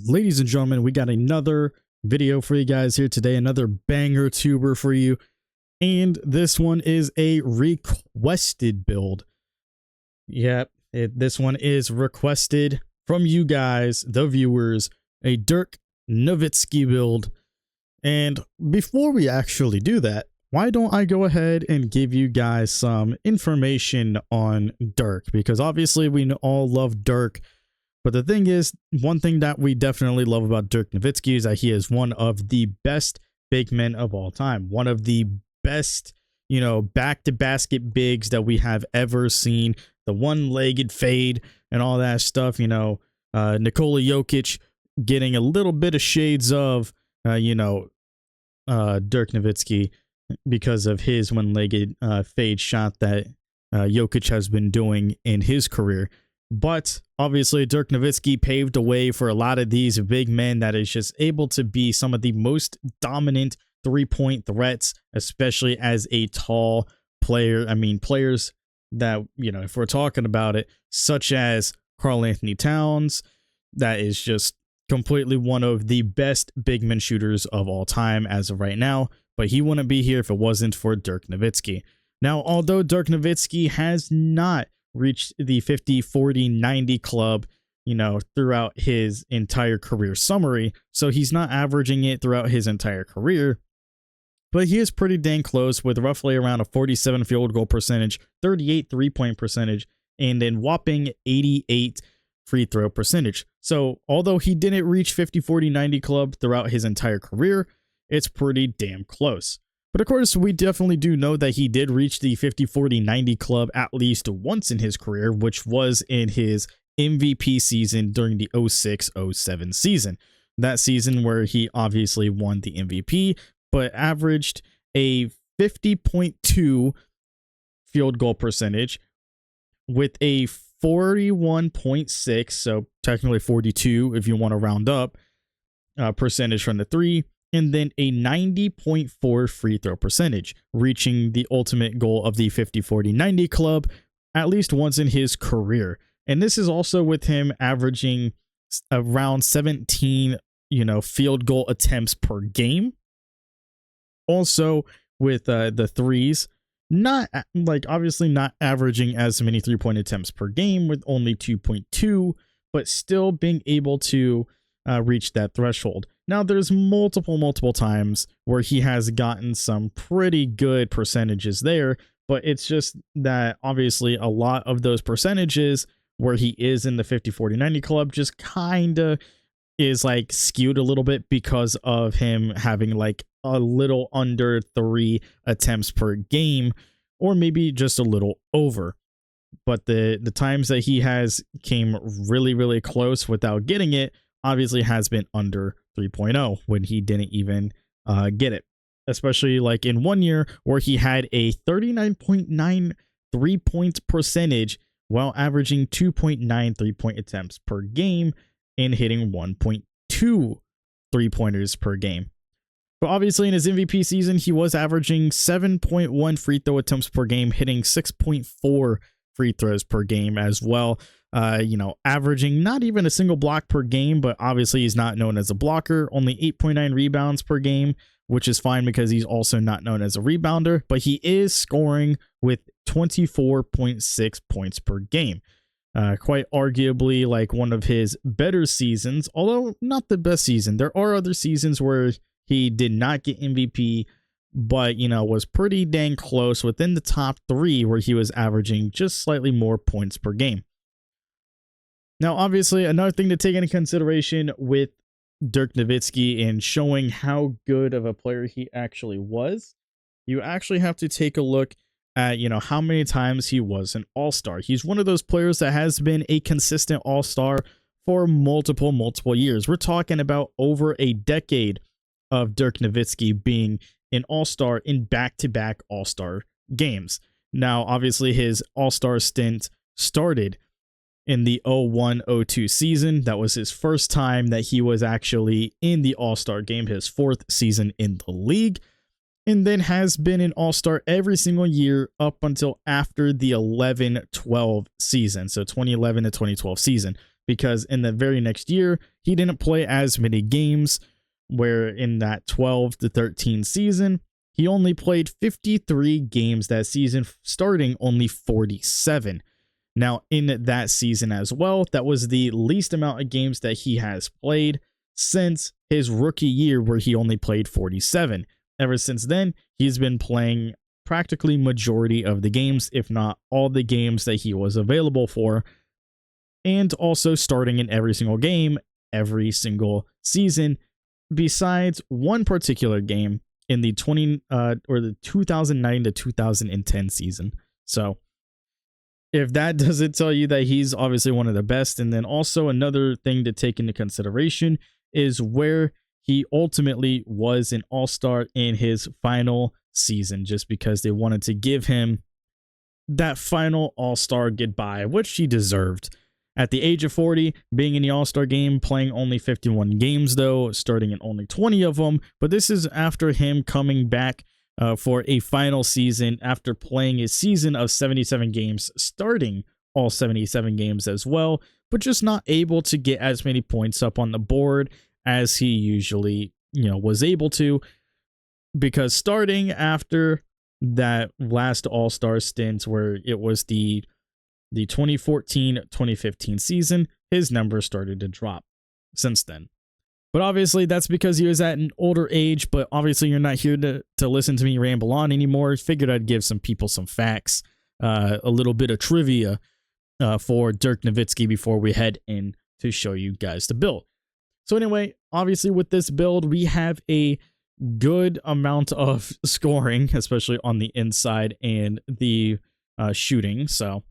Ladies and gentlemen, we got another video for you guys here today, another banger tuber for you. And this one is a requested build. Yep, this one is requested from you guys, the viewers, a Dirk Nowitzki build. And before we actually do that, why don't I go ahead and give you guys some information on Dirk? Because obviously we all love Dirk. But the thing is, one thing that we definitely love about Dirk Nowitzki is that he is one of the best big men of all time. One of the best, back-to-basket bigs that we have ever seen. The one-legged fade and all that stuff, Nikola Jokic getting a little bit of shades of, Dirk Nowitzki because of his one-legged fade shot that Jokic has been doing in his career. But obviously, Dirk Nowitzki paved the way for a lot of these big men that is just able to be some of the most dominant three-point threats, especially as a tall player. I mean, players that, if we're talking about it, such as Karl-Anthony Towns, that is just completely one of the best big men shooters of all time as of right now. But he wouldn't be here if it wasn't for Dirk Nowitzki. Now, although Dirk Nowitzki has not reached the 50-40-90 club, throughout his entire career summary. So he's not averaging it throughout his entire career, but he is pretty dang close with roughly around a 47 field goal percentage, 38 3-point percentage, and then whopping 88 free throw percentage. So although he didn't reach 50-40-90 club throughout his entire career, it's pretty damn close. But of course, we definitely do know that he did reach the 50-40-90 club at least once in his career, which was in his MVP season during the 06-07 season. That season where he obviously won the MVP, but averaged a 50.2 field goal percentage with a 41.6, so technically 42 if you want to round up, percentage from the three, and then a 90.4 free throw percentage, reaching the ultimate goal of the 50-40-90 club at least once in his career. And this is also with him averaging around 17, field goal attempts per game. Also with the threes, obviously not averaging as many 3-point attempts per game with only 2.2, but still being able to reach that threshold. Now, there's multiple times where he has gotten some pretty good percentages there, but it's just that obviously a lot of those percentages where he is in the 50-40-90 club just kind of is skewed a little bit because of him having a little under 3 attempts per game, or maybe just a little over. But the times that he has came really close without getting it obviously has been under 3.0 when he didn't even get it, especially in 1 year where he had a 39.9 3-point percentage while averaging 2.9 3-point attempts per game and hitting 1.2 3-pointers per game. But obviously in his MVP season, he was averaging 7.1 free throw attempts per game, hitting 6.4 free throws per game as well. Averaging not even a single block per game, but obviously he's not known as a blocker, only 8.9 rebounds per game, which is fine because he's also not known as a rebounder, but he is scoring with 24.6 points per game. Quite arguably one of his better seasons, although not the best season. There are other seasons where he did not get MVP, but, was pretty dang close within the top 3 where he was averaging just slightly more points per game. Now, obviously, another thing to take into consideration with Dirk Nowitzki and showing how good of a player he actually was, you actually have to take a look at, how many times he was an all-star. He's one of those players that has been a consistent all-star for multiple years. We're talking about over a decade of Dirk Nowitzki being an all-star in back-to-back all-star games. Now, obviously, his all-star stint started in the 01-02 season. That was his first time that he was actually in the All-Star game, his 4th season in the league, and then has been an All-Star every single year up until after the 11-12 season, so 2011 to 2012 season. because in the very next year, he didn't play as many games, where in that 12 to 13 season, he only played 53 games that season, starting only 47. Now, in that season as well, that was the least amount of games that he has played since his rookie year, where he only played 47. Ever since then, he's been playing practically majority of the games, if not all the games that he was available for, and also starting in every single game, every single season, besides one particular game in the 2009 to 2010 season. So if that doesn't tell you that he's obviously one of the best. And then also another thing to take into consideration is where he ultimately was an all-star in his final season, just because they wanted to give him that final all-star goodbye, which he deserved. At the age of 40, being in the all-star game, playing only 51 games though, starting in only 20 of them. But this is after him coming back for a final season after playing a season of 77 games, starting all 77 games as well, but just not able to get as many points up on the board as he usually, was able to, because starting after that last all-star stint where it was the 2014-2015 season, his numbers started to drop since then. But obviously that's because he was at an older age, but obviously you're not here to listen to me ramble on anymore. Figured I'd give some people some facts, a little bit of trivia for Dirk Nowitzki before we head in to show you guys the build. So anyway, obviously with this build, we have a good amount of scoring, especially on the inside and the shooting. So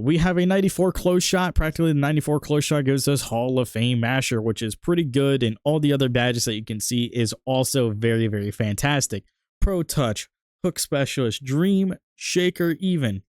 we have a 94 close shot. Practically the 94 close shot goes as Hall of Fame masher, which is pretty good. And all the other badges that you can see is also very, very fantastic. Pro touch, hook specialist, dream, shaker even.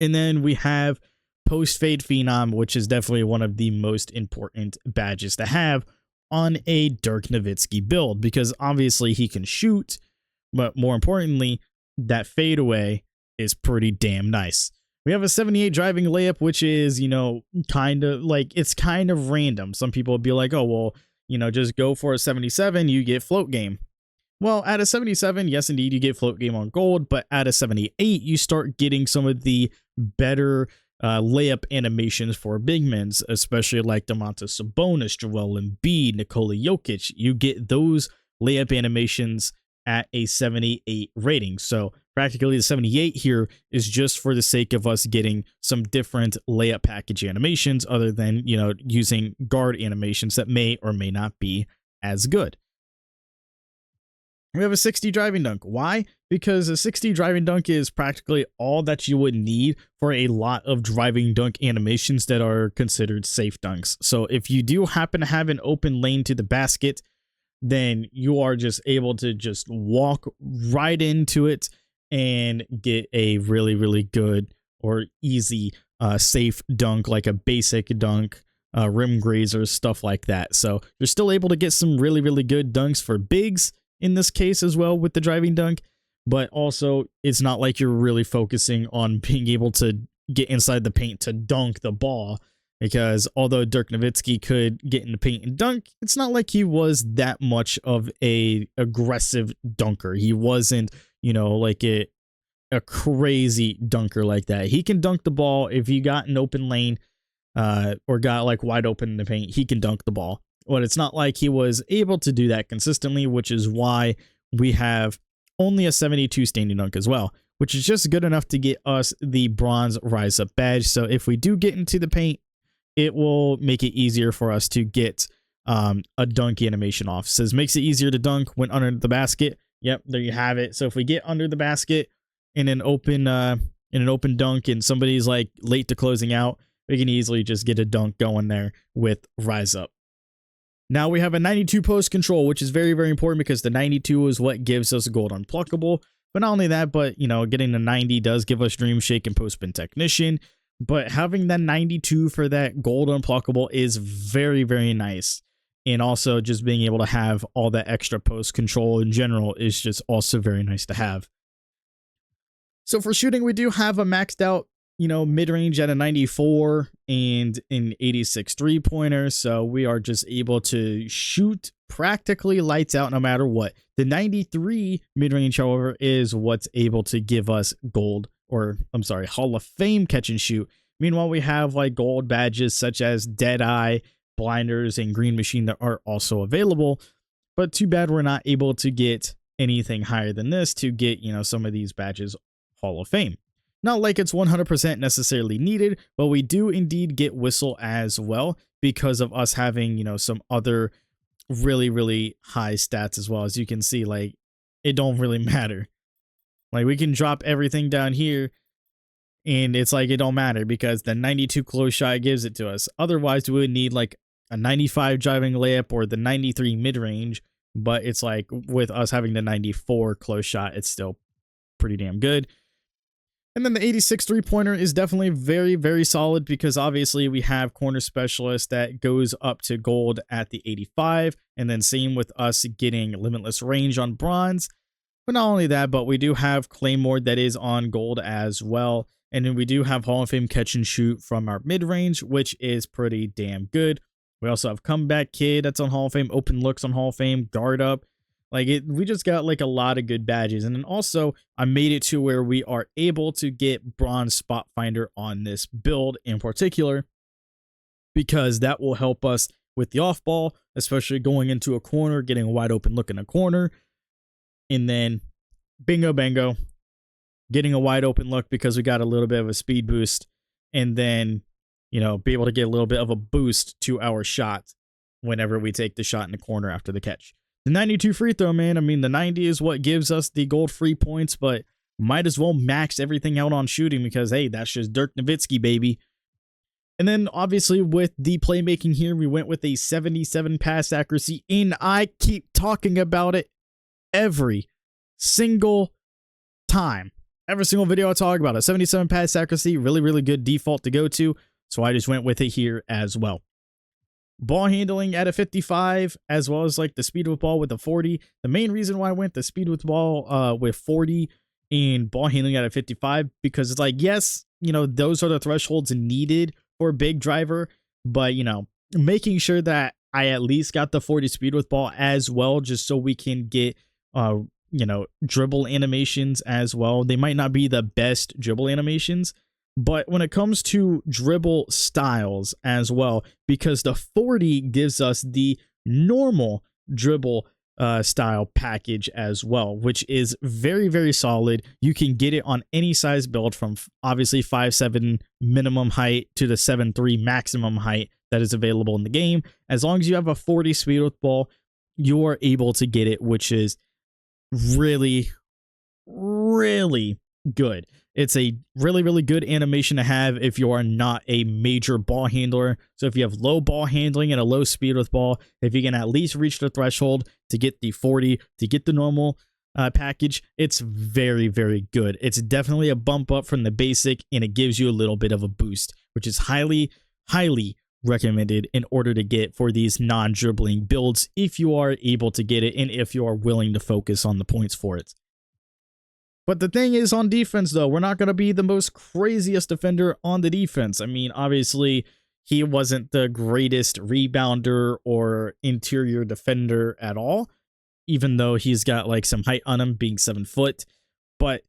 And then we have post fade phenom, which is definitely one of the most important badges to have on a Dirk Nowitzki build, because obviously he can shoot, but more importantly, that fadeaway is pretty damn nice. We have a 78 driving layup, which is, kind of random. Some people would be like, oh, well, just go for a 77, you get float game. Well, at a 77, yes, indeed, you get float game on gold, but at a 78, you start getting some of the better layup animations for big men, especially like Domantas Sabonis, Joel Embiid, Nikola Jokic. You get those layup animations at a 78 rating. So practically the 78 here is just for the sake of us getting some different layup package animations, other than, using guard animations that may or may not be as good. We have a 60 driving dunk. Why? Because a 60 driving dunk is practically all that you would need for a lot of driving dunk animations that are considered safe dunks. So if you do happen to have an open lane to the basket, then you are just able to just walk right into it and get a really, really good or easy safe dunk, like a basic dunk, rim grazer, stuff like that. So you're still able to get some really, really good dunks for bigs in this case as well with the driving dunk, but also it's not like you're really focusing on being able to get inside the paint to dunk the ball, because although Dirk Nowitzki could get in the paint and dunk, it's not like he was that much of a aggressive dunker. He wasn't, like a crazy dunker like that. He can dunk the ball if you got an open lane or got like wide open in the paint. He can dunk the ball. But it's not like he was able to do that consistently, which is why we have only a 72 standing dunk as well, which is just good enough to get us the bronze rise up badge. So if we do get into the paint, it will make it easier for us to get a dunk animation off. It says makes it easier to dunk when under the basket. Yep, there you have it. So if we get under the basket in an open dunk and somebody's like late to closing out, we can easily just get a dunk going there with rise up. Now we have a 92 post control, which is very, very important because the 92 is what gives us gold unpluckable. But not only that, but getting the 90 does give us dream shake and post spin technician. But having that 92 for that gold unpluckable is very, very nice. And also just being able to have all that extra post control in general is just also very nice to have. So for shooting, we do have a maxed out mid-range at a 94 and an 86 three-pointer. So we are just able to shoot practically lights out no matter what. The 93 mid-range, however, is what's able to give us gold, or I'm sorry, Hall of Fame catch and shoot. Meanwhile, we have like gold badges such as Deadeye, Blinders, and Green Machine that are also available. But too bad we're not able to get anything higher than this to get, some of these badges Hall of Fame. Not like it's 100% necessarily needed, but we do indeed get Whistle as well because of us having, some other really, really high stats as well. As you can see, like, it don't really matter. Like, we can drop everything down here and it's like it don't matter because the 92 close shot gives it to us. Otherwise, we would need like a 95 driving layup or the 93 mid-range, but it's like with us having the 94 close shot, it's still pretty damn good. And then the 86 three-pointer is definitely very, very solid because obviously we have corner specialist that goes up to gold at the 85. And then same with us getting limitless range on bronze. But not only that, but we do have Claymore that is on gold as well. And then we do have Hall of Fame catch and shoot from our mid-range, which is pretty damn good. We also have Comeback Kid that's on Hall of Fame, Open Looks on Hall of Fame, Guard Up. We just got like a lot of good badges. And then also I made it to where we are able to get Bronze Spot Finder on this build in particular, because that will help us with the off ball, especially going into a corner, getting a wide open look in a corner. And then bingo, bango, getting a wide open look because we got a little bit of a speed boost. And then, be able to get a little bit of a boost to our shot whenever we take the shot in the corner after the catch. The 92 free throw, man. I mean, the 90 is what gives us the gold free points, but might as well max everything out on shooting because, hey, that's just Dirk Nowitzki, baby. And then, obviously, with the playmaking here, we went with a 77 pass accuracy, and I keep talking about it every single time. Every single video I talk about it. 77 pass accuracy, really, really good default to go to, so I just went with it here as well. Ball handling at a 55, as well as like the speed with ball with a 40. The main reason why I went the speed with ball with 40 and ball handling at a 55, because it's like, yes, those are the thresholds needed for a big driver, but, making sure that I at least got the 40 speed with ball as well, just so we can get, dribble animations as well. They might not be the best dribble animations, but when it comes to dribble styles as well, because the 40 gives us the normal dribble style package as well, which is very, very solid. You can get it on any size build from obviously 5'7" minimum height to the 7'3" maximum height that is available in the game. As long as you have a 40 speed with ball, you are able to get it, which is really, really good. It's a really, really good animation to have if you are not a major ball handler. So if you have low ball handling and a low speed with ball, if you can at least reach the threshold to get the 40, to get the normal package, it's very, very good. It's definitely a bump up from the basic, and it gives you a little bit of a boost, which is highly, highly recommended in order to get for these non-dribbling builds if you are able to get it and if you are willing to focus on the points for it. But the thing is, on defense, though, we're not going to be the most craziest defender on the defense. I mean, obviously, he wasn't the greatest rebounder or interior defender at all, even though he's got like some height on him, being 7 foot. But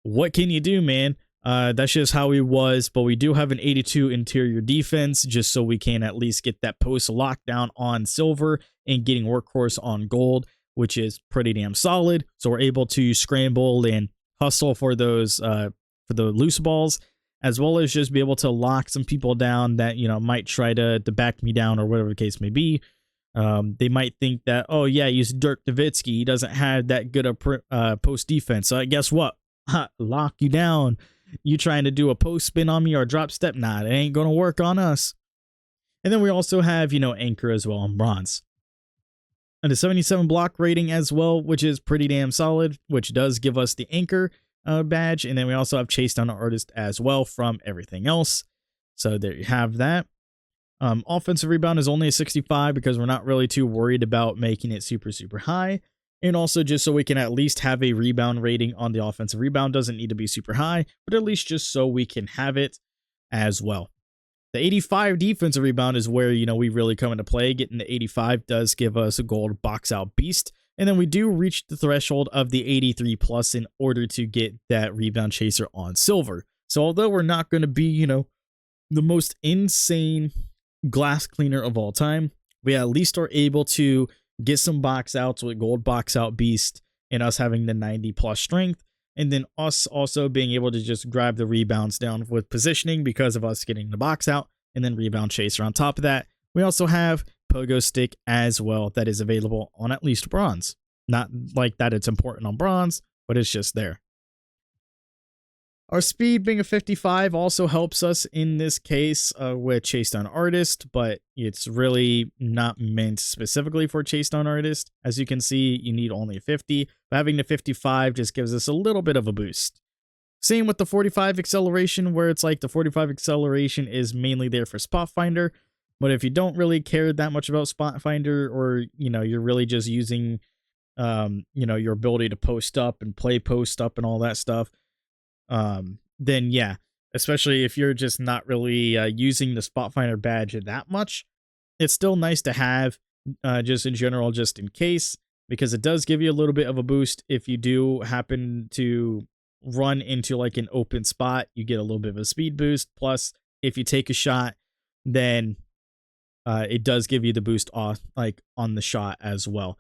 what can you do, man? That's just how he was. But we do have an 82 interior defense, just so we can at least get that post lockdown on silver and getting workhorse on gold, which is pretty damn solid. So we're able to scramble and hustle for those for the loose balls, as well as just be able to lock some people down that might try to back me down or whatever the case may be. They might think that, oh yeah, he's Dirk Nowitzki, he doesn't have that good a post defense, so guess what? Lock you down. You trying to do a post spin on me or a drop step? Nah, it ain't gonna work on us. And then we also have anchor as well on bronze. And a 77 block rating as well, which is pretty damn solid, which does give us the anchor badge. And then we also have chase down artist as well from everything else. So there you have that. Offensive rebound is only a 65 because we're not really too worried about making it super, super high. And also just so we can at least have a rebound rating on the offensive rebound. Doesn't need to be super high, but at least just so we can have it as well. The 85 defensive rebound is where, we really come into play. Getting the 85 does give us a gold box out beast. And then we do reach the threshold of the 83 plus in order to get that rebound chaser on silver. So although we're not going to be, the most insane glass cleaner of all time, we at least are able to get some box outs with gold box out beast and us having the 90 plus strength. And then us also being able to just grab the rebounds down with positioning because of us getting the box out, and then rebound chaser on top of that. We also have pogo stick as well that is available on at least bronze. Not like that it's important on bronze, but it's just there. Our speed being a 55 also helps us in this case with chase down artist, but it's really not meant specifically for chase down artist. As you can see, you need only a 50, but having the 55 just gives us a little bit of a boost. Same with the 45 acceleration, where it's like the 45 acceleration is mainly there for spot finder, but if you don't really care that much about spot finder, or you're really just using your ability to post up and play post up and all that stuff, then yeah, especially if you're just not really using the spot finder badge that much, it's still nice to have just in general, just in case, because it does give you a little bit of a boost. If you do happen to run into like an open spot, you get a little bit of a speed boost. Plus, if you take a shot, then it does give you the boost off like on the shot as well.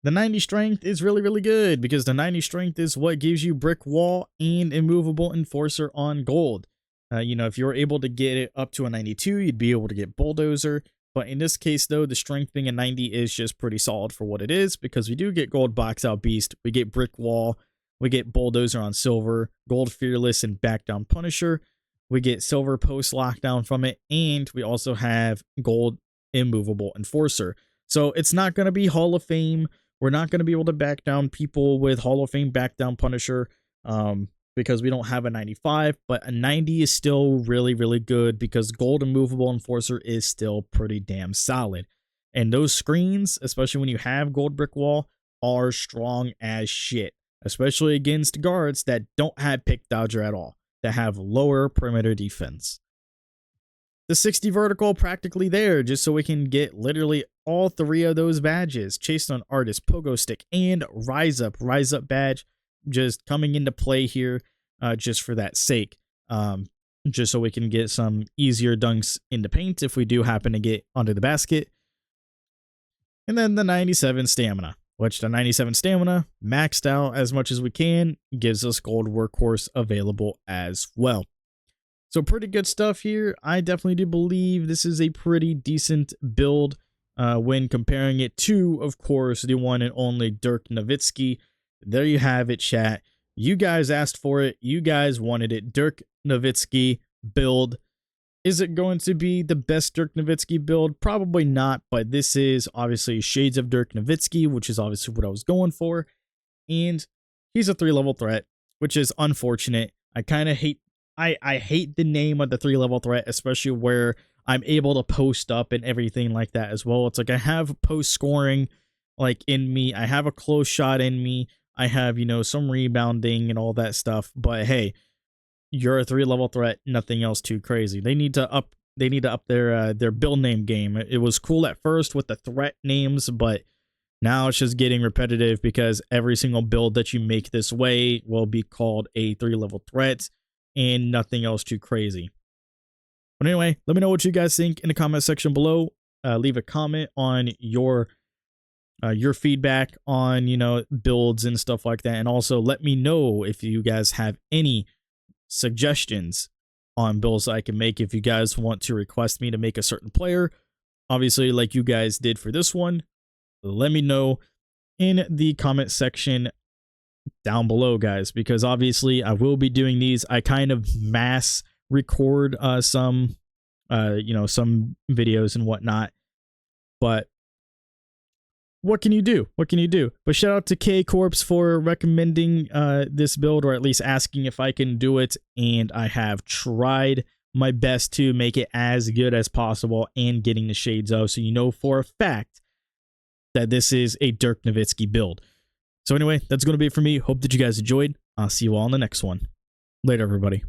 The 90 strength is really, really good because the 90 strength is what gives you brick wall and immovable enforcer on gold. If you're able to get it up to a 92, you'd be able to get bulldozer. But in this case, though, the strength being a 90 is just pretty solid for what it is, because we do get gold box out beast, we get brick wall, we get bulldozer on silver, gold fearless and back down punisher, we get silver post lockdown from it, and we also have gold immovable enforcer. So it's not going to be Hall of Fame. We're not going to be able to back down people with Hall of Fame back down punisher because we don't have a 95, but a 90 is still really, really good because gold immovable enforcer is still pretty damn solid. And those screens, especially when you have gold brick wall, are strong as shit, especially against guards that don't have pick dodger at all, that have lower perimeter defense. The 60 vertical practically there, just so we can get literally all three of those badges: chase on artist, pogo stick, and rise up badge, just coming into play here just for that sake, just so we can get some easier dunks into paint if we do happen to get under the basket. And then the 97 stamina, which the 97 stamina maxed out as much as we can, gives us gold workhorse available as well. So pretty good stuff here. I definitely do believe this is a pretty decent build when comparing it to, of course, the one and only Dirk Nowitzki. There you have it, chat. You guys asked for it. You guys wanted it. Dirk Nowitzki build. Is it going to be the best Dirk Nowitzki build? Probably not, but this is obviously shades of Dirk Nowitzki, which is obviously what I was going for. And he's a 3-level threat, which is unfortunate. I kind of hate I hate the name of the 3-level threat, especially where I'm able to post up and everything like that as well. It's like I have post scoring like in me. I have a close shot in me. I have, some rebounding and all that stuff. But hey, you're a 3-level threat, nothing else too crazy. They need to up their build name game. It was cool at first with the threat names, but now it's just getting repetitive because every single build that you make this way will be called a 3-level threat and nothing else too crazy. But anyway, let me know what you guys think in the comment section below. Leave a comment on your feedback on, builds and stuff like that. And also let me know if you guys have any suggestions on builds I can make. If you guys want to request me to make a certain player, obviously like you guys did for this one, let me know in the comment section down below, guys, because obviously I will be doing these. I kind of mass record some videos and whatnot, but what can you do? But shout out to K Corps for recommending this build, or at least asking if I can do it, and I have tried my best to make it as good as possible and getting the shades of, so for a fact that this is a Dirk Nowitzki build. So anyway, that's going to be it for me. Hope that you guys enjoyed. I'll see you all in the next one. Later, everybody.